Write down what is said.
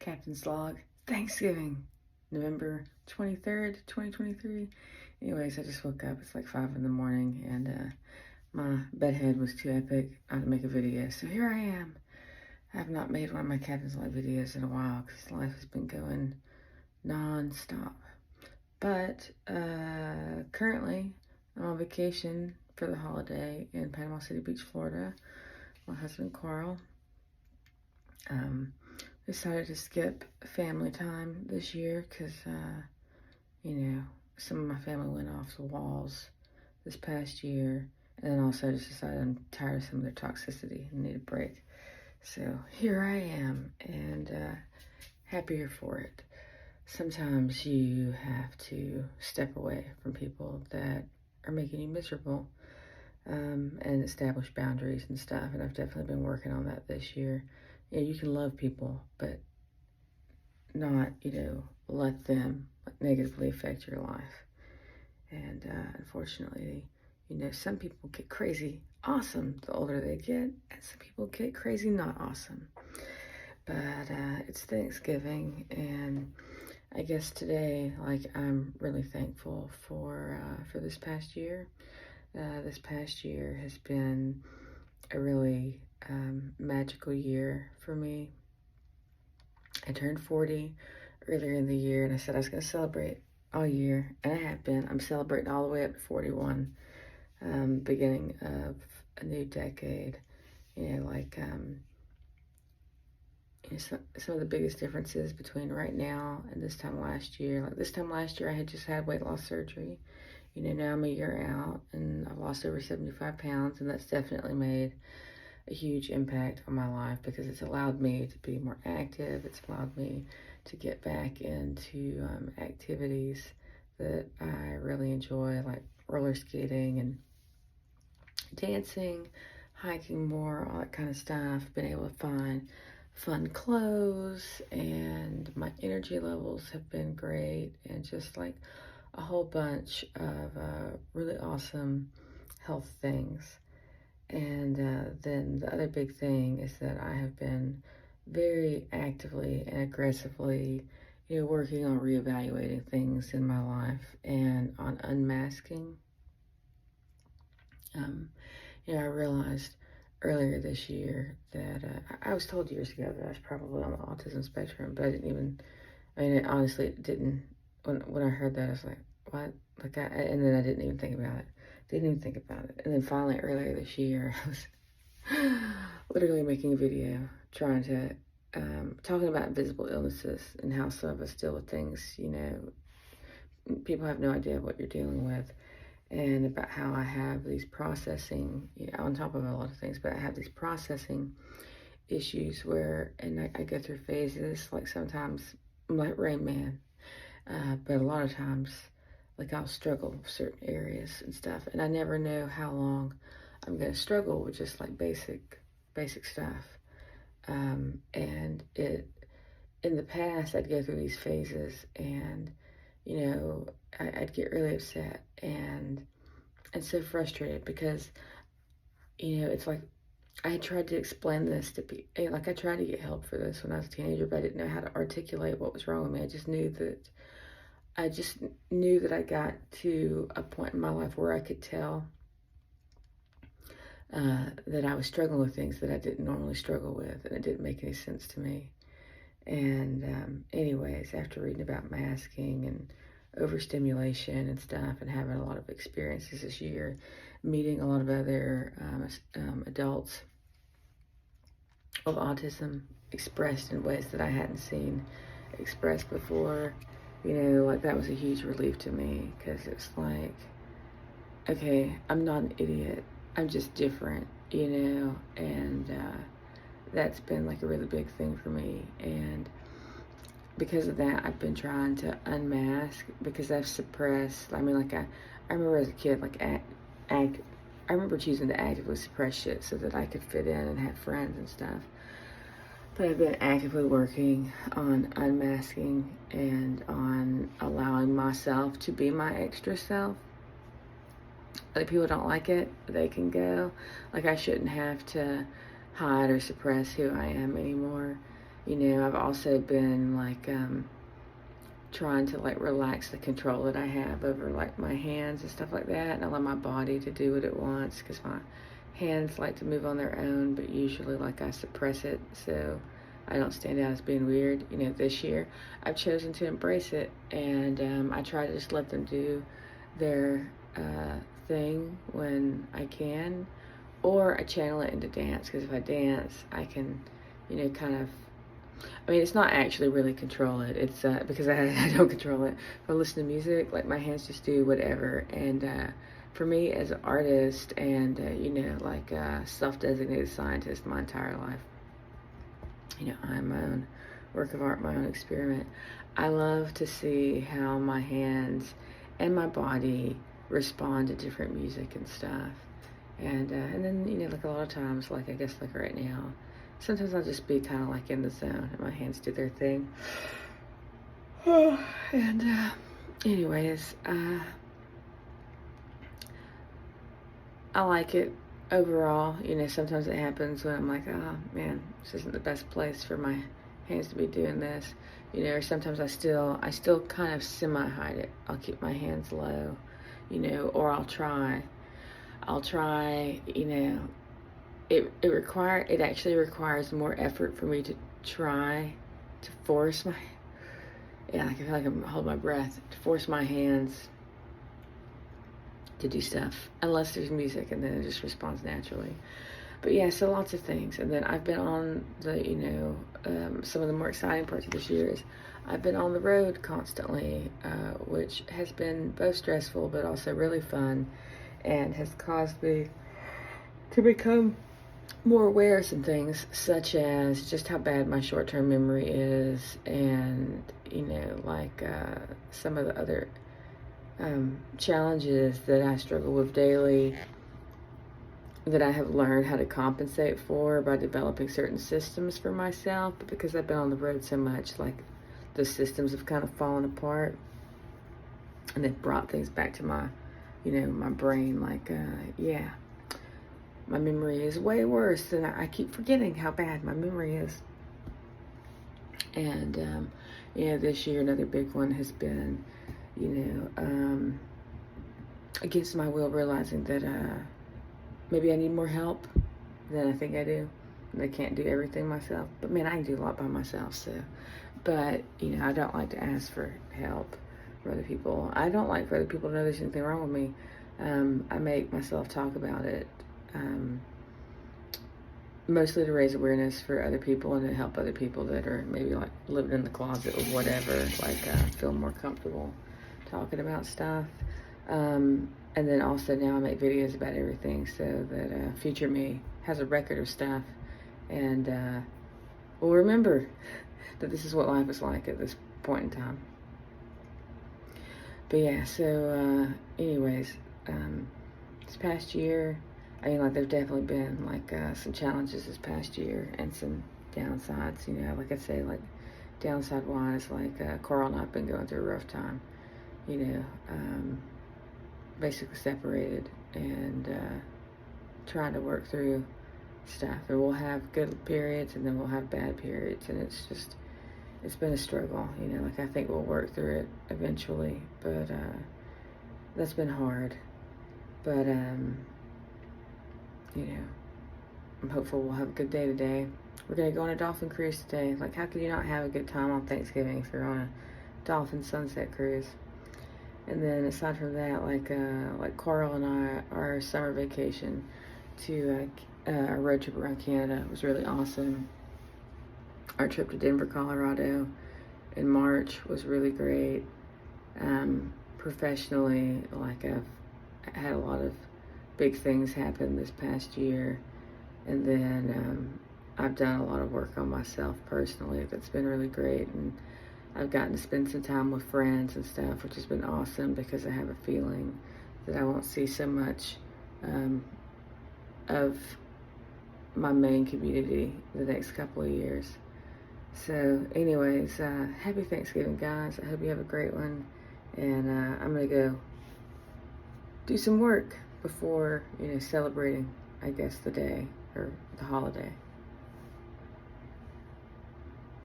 Captain's Log, Thanksgiving, November 23rd, 2023. Anyways, I just woke up. It's like 5 in the morning, and my bedhead was too epic. I had to make a video. So here I am. I have not made one of my Captain's Log videos in a while because life has been going non-stop. But currently, I'm on vacation for the holiday in Panama City Beach, Florida. My husband, Carl, decided to skip family time this year because, some of my family went off the walls this past year. And then also I just decided I'm tired of some of their toxicity and need a break. So here I am, and happier for it. Sometimes you have to step away from people that are making you miserable, and establish boundaries and stuff. And I've definitely been working on that this year. Yeah, you can love people, but not, let them negatively affect your life. And unfortunately, some people get crazy awesome the older they get, and some people get crazy not awesome. But it's Thanksgiving, and I guess today, I'm really thankful for this past year. This past year has been a really magical year for me. I turned 40 earlier in the year, and I said I was going to celebrate all year, and I have been. I'm celebrating all the way up to 41, beginning of a new decade. Some of the biggest differences between right now and this time last year. Like this time last year, I had just had weight loss surgery. Now I'm a year out, and I've lost over 75 pounds, and that's definitely made a huge impact on my life because it's allowed me to be more active. It's allowed me to get back into activities that I really enjoy, like roller skating and dancing, hiking more, all that kind of stuff. Been able to find fun clothes, and my energy levels have been great, and just like a whole bunch of really awesome health things. And then the other big thing is that I have been very actively and aggressively, working on reevaluating things in my life and on unmasking. I realized earlier this year that I was told years ago that I was probably on the autism spectrum, but it didn't. When I heard that, I was like, what? And then I didn't even think about it. And then finally, earlier this year, I was literally making a video trying to, talking about invisible illnesses and how some of us deal with things, people have no idea what you're dealing with, and about how I have these processing, on top of a lot of things, but I have these processing issues and I go through phases. Like sometimes I'm like Rain Man, but a lot of times, I'll struggle with certain areas and stuff, and I never know how long I'm going to struggle with just like basic stuff. And in the past, I'd go through these phases, and I'd get really upset and so frustrated because it's like I had tried to explain this to people. I tried to get help for this when I was a teenager, but I didn't know how to articulate what was wrong with me. I just knew that I got to a point in my life where I could tell that I was struggling with things that I didn't normally struggle with, and it didn't make any sense to me. And anyways, after reading about masking and overstimulation and stuff, and having a lot of experiences this year, meeting a lot of other adults with autism expressed in ways that I hadn't seen expressed before, that was a huge relief to me, because it's like, okay, I'm not an idiot. I'm just different, and that's been like a really big thing for me. And because of that, I've been trying to unmask because I've suppressed. I remember as a kid, I remember choosing to actively suppress shit so that I could fit in and have friends and stuff. But I've been actively working on unmasking and on allowing myself to be my extra self. If people don't like it, they can go. I shouldn't have to hide or suppress who I am anymore. You know, I've also been like trying to like relax the control that I have over like my hands and stuff like that, and allow my body to do what it wants, because my hands like to move on their own, but usually like I suppress it so I don't stand out as being weird. You know, this year I've chosen to embrace it, and I try to just let them do their thing when I can, or I channel it into dance, because if I dance I can, you know, kind of, I mean, it's not actually really control it. It's because I don't control it. If I listen to music, like my hands just do whatever. And for me as an artist and, you know, like self-designated scientist my entire life, you know, I'm my own work of art, my own experiment. I love to see how my hands and my body respond to different music and stuff. And then, you know, like a lot of times, like I guess like right now, sometimes I'll just be kind of like in the zone and my hands do their thing. And anyways, I like it overall. You know, sometimes it happens when I'm like, oh man, this isn't the best place for my hands to be doing this. You know, or sometimes I still kind of semi-hide it. I'll keep my hands low, you know, or I'll try, you know, it actually requires more effort for me to try to force my, yeah, I can feel like I'm holding my breath, to force my hands to do stuff, unless there's music, and then it just responds naturally. But yeah, so lots of things. And then I've been on the, you know, some of the more exciting parts of this year is I've been on the road constantly, which has been both stressful but also really fun, and has caused me to become more aware of some things, such as just how bad my short-term memory is, and, you know, like some of the other challenges that I struggle with daily, that I have learned how to compensate for by developing certain systems for myself. But because I've been on the road so much, like the systems have kind of fallen apart, and they've brought things back to my, you know, my brain. Like, yeah, my memory is way worse, and I keep forgetting how bad my memory is. And you know, this year another big one has been, you know, against my will, realizing that maybe I need more help than I think I do. And I can't do everything myself, but man, I can do a lot by myself. So, but you know, I don't like to ask for help for other people. I don't like for other people to know there's anything wrong with me. I make myself talk about it, mostly to raise awareness for other people and to help other people that are maybe like living in the closet or whatever, like feel more comfortable talking about stuff. And then also now I make videos about everything, so that future me has a record of stuff, and will remember that this is what life is like at this point in time. But yeah, so anyways, this past year, I mean, like, there's definitely been like some challenges this past year, and some downsides. You know, like I say, like downside wise, like Carl and I've been going through a rough time. You know, basically separated, and trying to work through stuff. And we'll have good periods, and then we'll have bad periods, and it's been a struggle. You know, like I think we'll work through it eventually, but that's been hard. But you know, I'm hopeful we'll have a good day today. We're gonna go on a dolphin cruise today. Like, how could you not have a good time on Thanksgiving if you're on a dolphin sunset cruise? And then aside from that, like Carl and I, our summer vacation to a road trip around Canada was really awesome. Our trip to Denver, Colorado in March was really great. Professionally, like I've had a lot of big things happen this past year, and then I've done a lot of work on myself personally that's been really great, and I've gotten to spend some time with friends and stuff, which has been awesome, because I have a feeling that I won't see so much of my main community the next couple of years. So anyways, happy Thanksgiving, guys. I hope you have a great one, and I'm gonna go do some work before, you know, celebrating, I guess, the day or the holiday.